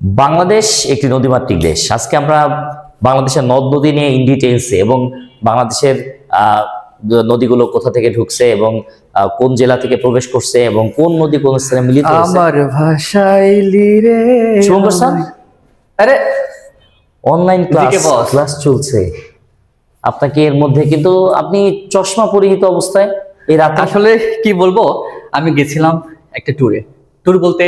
বাংলাদেশ একটি নদীমাতৃক দেশ। আজকে আমরা বাংলাদেশের নদ নদী নিয়ে ইন ডিটেইলসে এবং বাংলাদেশের নদীগুলো কোথা থেকে ঢুকছে এবং কোন জেলা থেকে প্রবেশ করছে এবং কোন নদী কোন স্থানে মিলিত হয়েছে। আমার ভাষায় লিরে শুভঙ্কর স্যার, আরে অনলাইন ক্লাস চলছে, আপনাকে এর মধ্যে কিন্তু আপনি চশমা পরিহিত অবস্থায় এই রাতে আসলে কি বলবো, আমি গেছিলাম একটা ট্যুর বলতে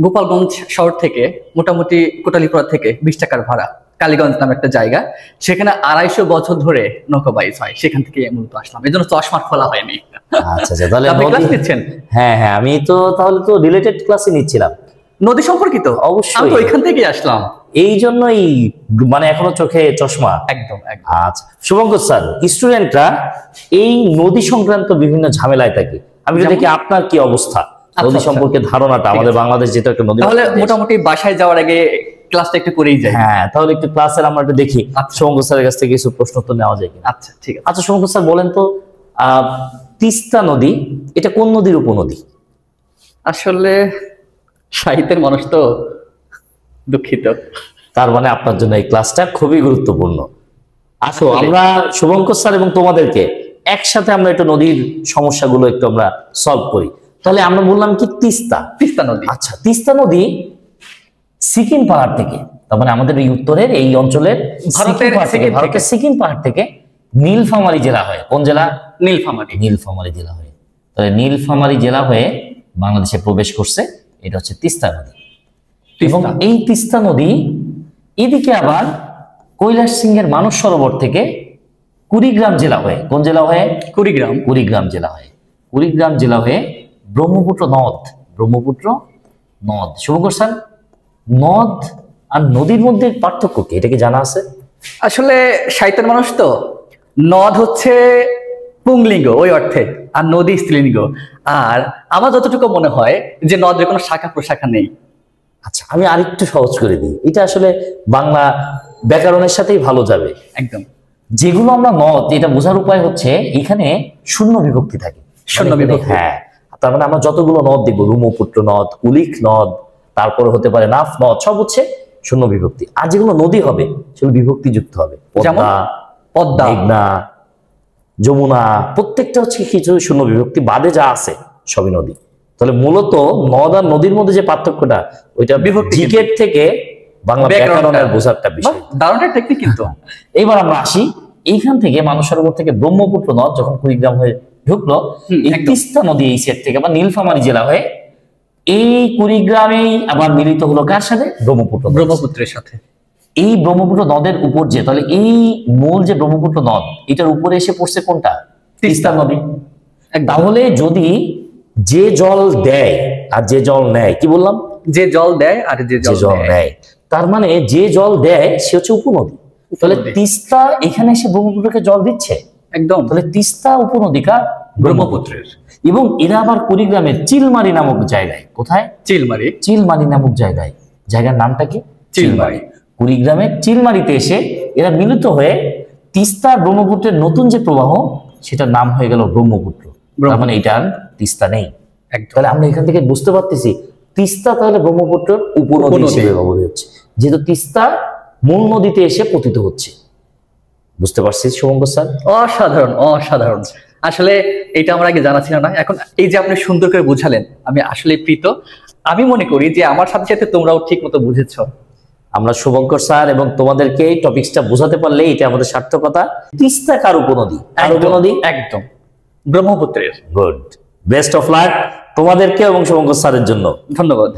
গোপালগঞ্জ শহর থেকে মোটামুটি কোটালীপাড়া থেকে 20 টাকার ভাড়া কালীগঞ্জ নামে একটা জায়গা, সেখানে 250 বছর ধরে নৌকা বাইচ হয়, সেখান থেকে মূলত আসলাম, এই জন্য চশমা খোলা হয়নি। আচ্ছা আচ্ছা, তাহলে ক্লাস নিচ্ছেন? হ্যাঁ হ্যাঁ, আমি তো তাহলে তো রিলেটেড ক্লাসই নিচ্ছিলাম, নদী সম্পর্কিত। অবশ্যই, আমি তো ওইখান থেকেই আসলাম, এই জন্যই মানে এখনো চোখে চশমা। একদম একদম। আচ্ছা শুভঙ্কর স্যার, স্টুডেন্টরা এই নদী সংক্রান্ত বিভিন্ন ঝামেলায় থাকে, আমি দেখি আপনার কি অবস্থা নদী সম্পর্কে ধারণাটা? আমাদের বাংলাদেশ যেটা একটা নদী, তাহলে মোটামুটি বাসায় যাওয়ার আগে ক্লাসটা একটু করেই যাই। হ্যাঁ, তাহলে একটু ক্লাসের আমরা একটু দেখি শুভঙ্কর স্যারের কাছ থেকে কিছু প্রশ্ন তো নেওয়া যায় কিনা। আচ্ছা ঠিক আছে। আচ্ছা শুভঙ্কর স্যার বলেন তো, তিস্তা নদী এটা কোন নদীর উপনদী? আসলে সাহিত্যের মানুষ তো, দুঃখিত। তার মানে আপনার জন্য এই ক্লাসটা খুবই গুরুত্বপূর্ণ। আসো আমরা শুভঙ্কর স্যার এবং তোমাদেরকে একসাথে আমরা একটু নদীর সমস্যাগুলো একটু আমরা সলভ করি। তাহলে আমরা বললাম কি তিস্তা নদী। আচ্ছা, তিস্তা নদী সিকিম পাহাড় থেকে, তার মানে আমাদের এই উত্তরের এই অঞ্চলের ভারতের সিকিম পাহাড় থেকে নীলফামারী জেলা হয়ে, কোন জেলা? নীলফামারী জেলা হয়ে, তাহলে নীলফামারী জেলা হয়ে বাংলাদেশে প্রবেশ করছে। এটা হচ্ছে তিস্তা নদী। এবং এই তিস্তা নদী এদিকে আবার কৈলাস সিংহের মানস সরোবর থেকে কুড়িগ্রাম জেলা হয়ে, কোন জেলা হয়ে? কুড়িগ্রাম জেলা হয়ে, কুড়িগ্রাম জেলা হয়ে ব্রহ্মপুত্র নদ। শুভঙ্কর স্যার, নদ আর নদীর মধ্যে পার্থক্য কি, এটা কি জানা আছে? আসলে সাহিত্যের মানুষ তো, নদ হচ্ছে পুংলিঙ্গ ওই অর্থে, আর নদী স্ত্রীলিঙ্গ। আর আমার যতটুকু মনে হয় যে নদের কোনো শাখা প্রশাখা নেই। আচ্ছা, আমি আরেকটু সহজ করে দিই, এটা আসলে বাংলা ব্যাকরণের সাথেই ভালো যাবে একদম। যেগুলো আমরা নদ, এটা বোঝার উপায় হচ্ছে এখানে শূন্য বিভক্তি থাকে, শূন্য বিভক্তি। হ্যাঁ, তার মানে আমরা যতগুলো নদ দেখবো, ব্রহ্মপুত্র নদ, কুলিক নদ, তারপরে হতে পারে নাফ নদ, সব হচ্ছে শূন্য বিভক্তি। আর যেগুলো নদী হবে সেগুলো বিভক্তি যুক্ত হবে, পদ্মা, মেঘনা, যমুনা, প্রত্যেকটা হচ্ছে কিছু শূন্য বিভক্তি, বাদে যা আছে সবই নদী। তাহলে মূলত নদ আর নদীর মধ্যে যে পার্থক্যটা, ওইটা জিকেট থেকে বাংলা ব্যাকরণের বোঝারটা বিষয়, দারুণ টেকনিক কিন্তু। এইবার আমরা আসি, এইখান থেকে মানস সরোবর থেকে ব্রহ্মপুত্র নদ যখন কুড়িগ্রাম হয়ে ঢুকলো, এই তিস্তা নদী এই সেট থেকে আবার নীলফামারী জেলা হয়ে এই কুড়িগ্রামেই আবার মিলিত হলো কার সাথে? ব্রহ্মপুত্রের সাথে। এই ব্রহ্মপুত্র নদের উপর যে, তাহলে এই মূল যে ব্রহ্মপুত্র নদ, এটার উপরে এসে পড়ছে কোনটা? তিস্তা নদী। তাহলে যদি যে জল দেয় আর যে জল নেয়, কি বললাম? যে জল দেয় আর যে জল নেয়, তার মানে যে জল দেয় সে হচ্ছে উপনদী। তাহলে তিস্তা এখানে এসে ব্রহ্মপুত্রকে জল দিচ্ছে একদম। তাহলে তিস্তা উপনদীকার ব্রহ্মপুত্রের। এবং এরা আবার কুড়িগ্রামের চিলমারি নামক জায়গায়, কোথায়? চিলমারি নামক জায়গায়, জায়গার নামটা কি? চিলমারি। কুড়িগ্রামের চিলমারিতে এসে এরা মিলিত হয়ে তিস্তা ব্রহ্মপুত্রের নতুন যে প্রবাহ, সেটার নাম হয়ে গেল ব্রহ্মপুত্র। তার মানে এটা তিস্তা নেই। তাহলে আমরা এখান থেকে বুঝতে পারতেছি তিস্তা তাহলে ব্রহ্মপুত্রের উপনদী হিসেবে ব্যবহৃত হচ্ছে, যেহেতু তিস্তা মূল নদীতে এসে পতিত হচ্ছে। বুঝতে পারছি শুভঙ্কর স্যার? অসাধারণ। আসলে এটা আমার আগে জানা ছিল না, এখন এই যে আপনি সুন্দর করে বুঝালেন, আমি আসলে প্রীত। আমি মনে করি যে আমার সাথে সাথে তোমরাও ঠিক মতো বুঝেছ। আমরা শুভঙ্কর স্যার এবং তোমাদেরকে এই টপিকসটা বোঝাতে পারলে এটা আমাদের সার্থকতা। তিস্তা কার উপনদী? একদম ব্রহ্মপুত্রের। গুড, বেস্ট অফ লাক তোমাদেরকে এবং শুভঙ্কর স্যারের জন্য। ধন্যবাদ।